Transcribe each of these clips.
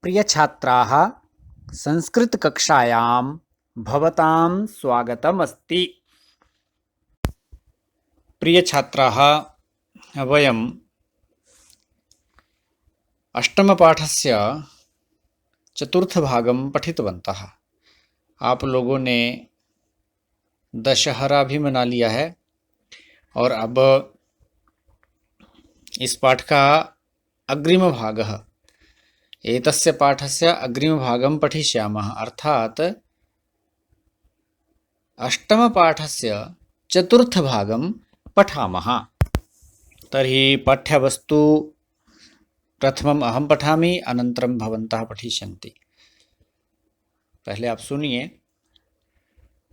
प्रिय छात्राः, संस्कृतकक्षायां भवतां स्वागतमस्ति। प्रिय छात्राः, वयम् अष्टमपाठस्य चतुर्थभागं पठितवन्तः। आप लोगों ने दशहरा भी मना लिया है और अब इस पाठ का अग्रिमभागः एतस्य पाठस्य अग्रिमभागं पठिष्यामः, अर्थात् अष्टमपाठस्य चतुर्थभागं पठामः। तर्हि पाठ्यवस्तु प्रथमम् अहं पठामि, अनन्तरं भवन्तः पठिष्यन्ति। पहले आप सुनिए।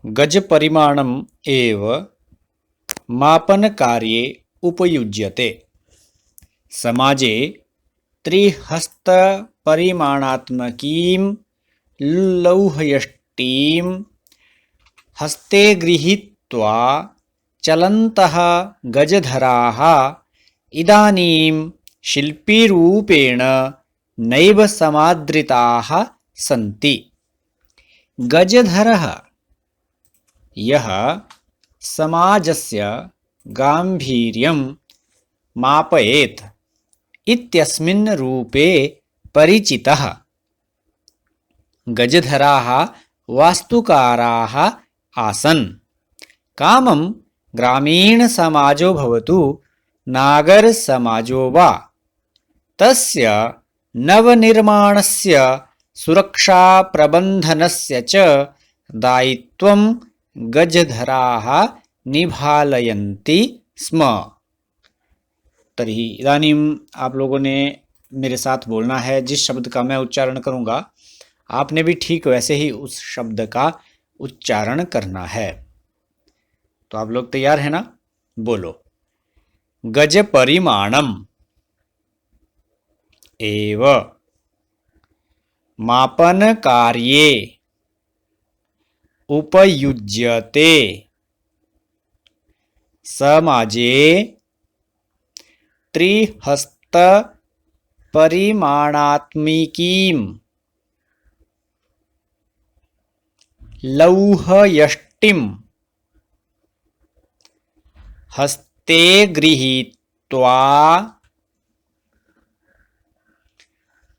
गजपरिमाणम् एव मापनकार्ये उपयुज्यते। समाजे त्रिहस्तपरिमाणात्मकीं लौहयष्टीं हस्ते गृहीत्वा चलन्तः गजधराः इदानीं शिल्पीरूपेण नैव समादृताः सन्ति। गजधरः यः समाजस्य गाम्भीर्यं मापयेत् इत्यस्मिन् रूपे परिचितः। गजधराः वास्तुकाराः आसन्। कामं ग्रामीणसमाजो भवतु नागरसमाजो वा, तस्य नवनिर्माणस्य सुरक्षाप्रबन्धनस्य च दायित्वं गजधराः निभालयन्ति स्म। तर्हि इदानीं आप लोगों ने मेरे साथ बोलना है। जिस शब्द का मैं उच्चारण करूँगा आपने भी ठीक वैसे ही उस शब्द का उच्चारण करना है। तो आप लोग तैयार हैं ना? बोलो। गज परिमाणम एव मापन कार्ये उपयुज्यते। समाजे त्रिहस्त परिमाणात्मिकीं लौहयष्टिं हस्ते गृहीत्वा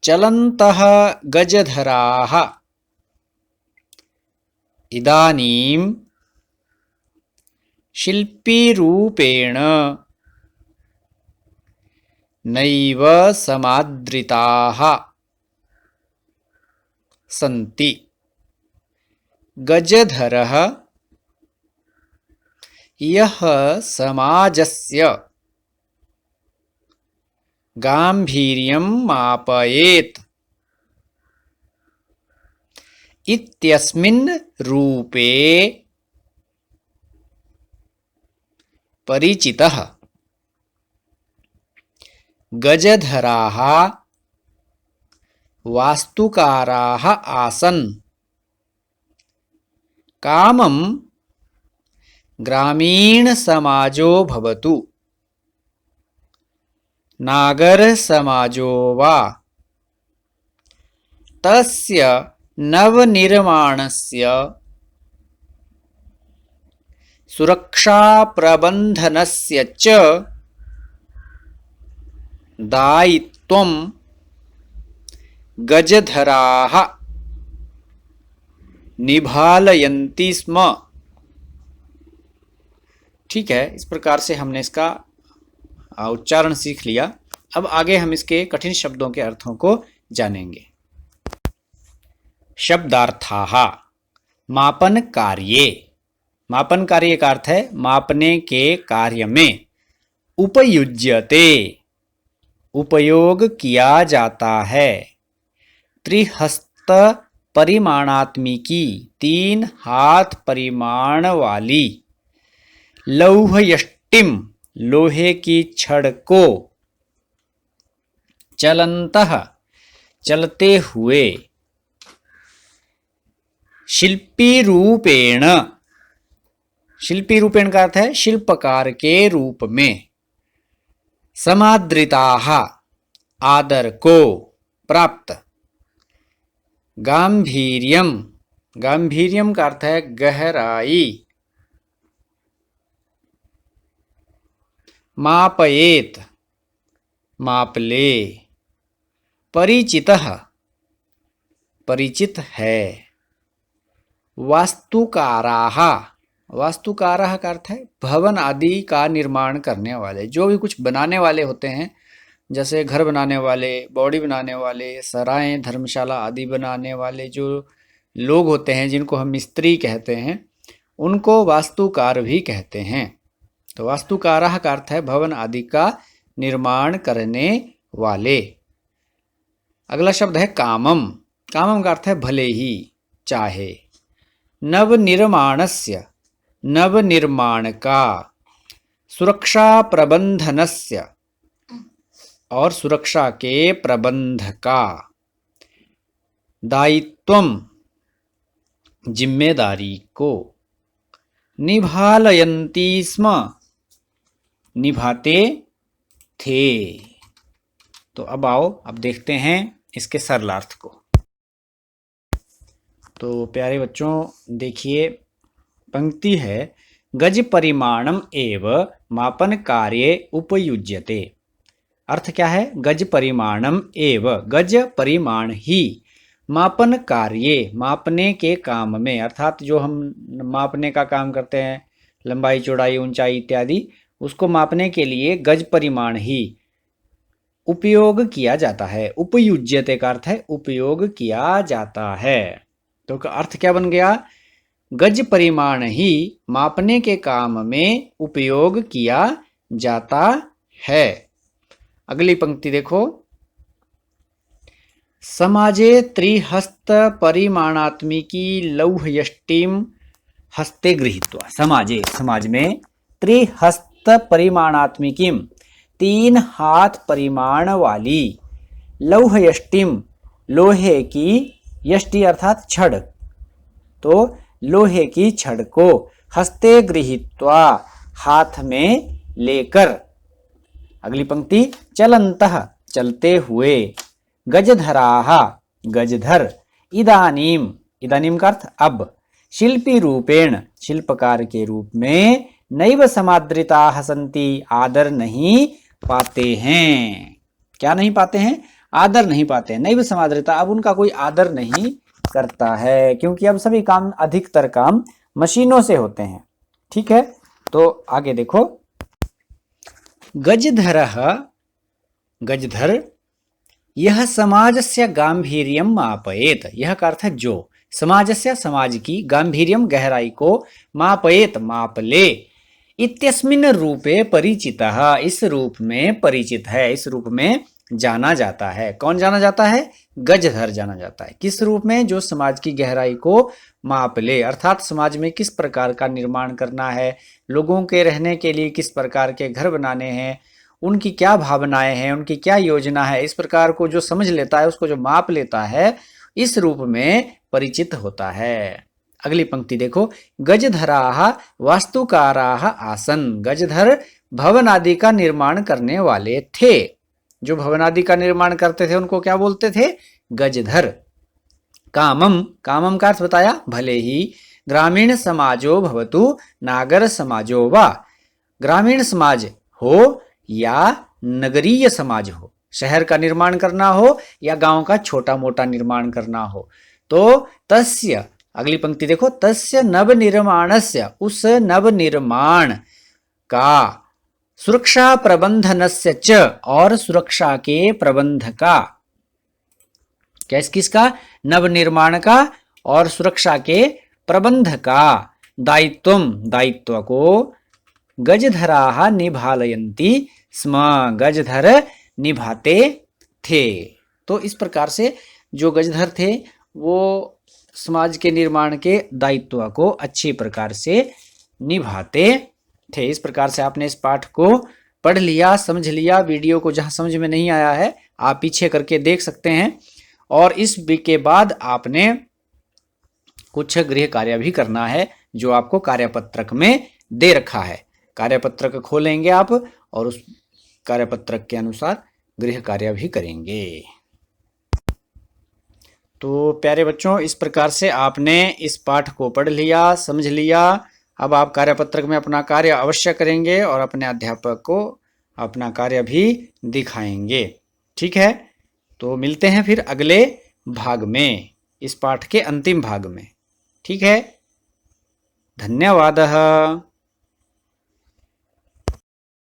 चलन्तः गजधराः इदानीं शिल्पीरूपेण नैव समादृताः सन्ति। गजधरः यः समाजस्य गाम्भीर्यं मापयेत् इत्यस्मिन् रूपे परिचितः। गजधराः वास्तुकाराः आसन्। कामं ग्रामीणसमाजो भवतु नागरसमाजो वा, तस्य नवनिर्माणस्य सुरक्षाप्रबन्धनस्य च दायित्वं गजधराः निभालयन्ति स्म। ठीक है, इस प्रकार से हमने इसका उच्चारण सीख लिया। अब आगे हम इसके कठिन शब्दों के अर्थों को जानेंगे। शब्दार्थाः। मापन कार्ये। मापन कार्य का अर्थ है मापने के कार्य में। उपयुज्यते उपयोग किया जाता है। त्रिहस्त परिमाणात्मिकी 3 हाथ परिमाण वाली। लौहयष्टिम लोहे की छड़ को। चलन्तः चलते हुए। शिल्पी रूपेण शिल्पी रूपेण का अर्थ है शिल्पकार के रूप में। समादृताः आदर को प्राप्त। गांभीर्यम, गांभीर्यम का अर्थ है गहराई। मापयेत, माप ले। परिचितः, परिचित है। वास्तुकाराः, वास्तुकाराः का अर्थ है भवन आदि का निर्माण करने वाले, जो भी कुछ बनाने वाले होते हैं, जैसे घर बनाने वाले, बॉडी बनाने वाले, सराय धर्मशाला आदि बनाने वाले जो लोग होते हैं, जिनको हम मिस्त्री कहते हैं, उनको वास्तुकार भी कहते हैं। तो वास्तुकाराः का अर्थ है भवन आदि का निर्माण करने वाले। अगला शब्द है कामम, कामम का अर्थ है भले ही, चाहे। नवनिर्माणस्य, नवनिर्माण का। सुरक्षा प्रबंधनस्य, और सुरक्षा के प्रबंध का। दायित्वम, जिम्मेदारी को। निभालयन्ति स्म, निभाते थे। तो अब आओ, अब देखते हैं इसके सरलार्थ को। तो प्यारे बच्चों देखिए, पंक्ति है गज परिमाणम एव मापन कार्ये उपयुज्यते। अर्थ क्या है? गज परिमाणम एव, गज परिमाण ही, मापन कार्ये, मापने के काम में, अर्थात जो हम मापने का काम करते हैं, लंबाई चौड़ाई ऊंचाई इत्यादि, उसको मापने के लिए गज परिमाण ही उपयोग किया जाता है। उपयुज्यते का अर्थ है उपयोग किया जाता है। तो का अर्थ क्या बन गया? गज परिमाण ही मापने के काम में उपयोग किया जाता है। अगली पंक्ति देखो, समाजे त्रिहस्त परिमाणात्मिकी लौहयष्टिम हस्ते गृहीत्वा। समाजे, समाज में त्रिहस्त परिमाणात्मिकीम, 3 हाथ परिमाण वाली, लौहयष्टिम, लोहे की, यष्टि अर्थात छड़, तो लोहे की छड़ को, हस्ते गृहीत्वा, हाथ में लेकर। अगली पंक्ति, चलंतः, चलते हुए, गजधराः, गजधर, इदानीम, इदानीम का अर्थ अब, शिल्पी रूपेण, शिल्पकार के रूप में, नैव समादृताः सन्ति, आदर नहीं पाते हैं। क्या नहीं पाते हैं? आदर नहीं पाते हैं। नैव समादृता, अब उनका कोई आदर नहीं करता है, क्योंकि अब सभी काम, अधिकतर काम मशीनों से होते हैं। ठीक है, तो आगे देखो, गजधरः, गजधर, यह समाजस्य गांभीर्यम मापयेत, यह का अर्थ है जो, समाजस्य, समाज की, गांभीर्यम, गहराई को, मापयेत, माप ले, इत्यस्मिन् रूपे परिचितः, इस रूप में परिचित है, इस रूप में जाना जाता है। कौन जाना जाता है? गजधर जाना जाता है। किस रूप में? जो समाज की गहराई को माप ले, अर्थात समाज में किस प्रकार का निर्माण करना है, लोगों के रहने के लिए किस प्रकार के घर बनाने हैं, उनकी क्या भावनाएं हैं, उनकी क्या योजना है, इस प्रकार को जो समझ लेता है, उसको जो माप लेता है, इस रूप में परिचित होता है। अगली पंक्ति देखो, गजधराः वास्तुकाराः आसन, गजधर भवन आदि का निर्माण करने वाले थे। जो भवन आदि का निर्माण करते थे उनको क्या बोलते थे? गजधर। कामम, कामम का अर्थ बताया भले ही, ग्रामीण समाजो भवतु नागर समाजो वा, ग्रामीण समाज हो या नगरीय समाज हो, शहर का निर्माण करना हो या गांव का छोटा मोटा निर्माण करना हो, तो तस्य, अगली पंक्ति देखो, तस्य नवनिर्माणस्य, उस नवनिर्माण का, सुरक्षा प्रबंधनस्य च, और सुरक्षा के प्रबंध का, कैस किसका? नवनिर्माण का और सुरक्षा के प्रबंध का, दायित्वम, दायित्व को, गजधराः निभालयन्ति स्म, गजधर निभाते थे। तो इस प्रकार से जो गजधर थे वो समाज के निर्माण के दायित्व को अच्छी प्रकार से निभाते थे। इस प्रकार से आपने इस पाठ को पढ़ लिया, समझ लिया। वीडियो को जहां समझ में नहीं आया है आप पीछे करके देख सकते हैं, और इस के बाद आपने कुछ गृह कार्य भी करना है जो आपको कार्यपत्रक में दे रखा है। कार्यपत्रक खोलेंगे आप और उस कार्यपत्रक के अनुसार गृह कार्य भी करेंगे। तो प्यारे बच्चों, इस प्रकार से आपने इस पाठ को पढ़ लिया, समझ लिया। अब आप कार्यपत्रक में अपना कार्य अवश्य करेंगे और अपने अध्यापक को अपना कार्य भी दिखाएंगे। ठीक है, तो मिलते हैं फिर अगले भाग में, इस पाठ के अंतिम भाग में। ठीक है, धन्यवादः।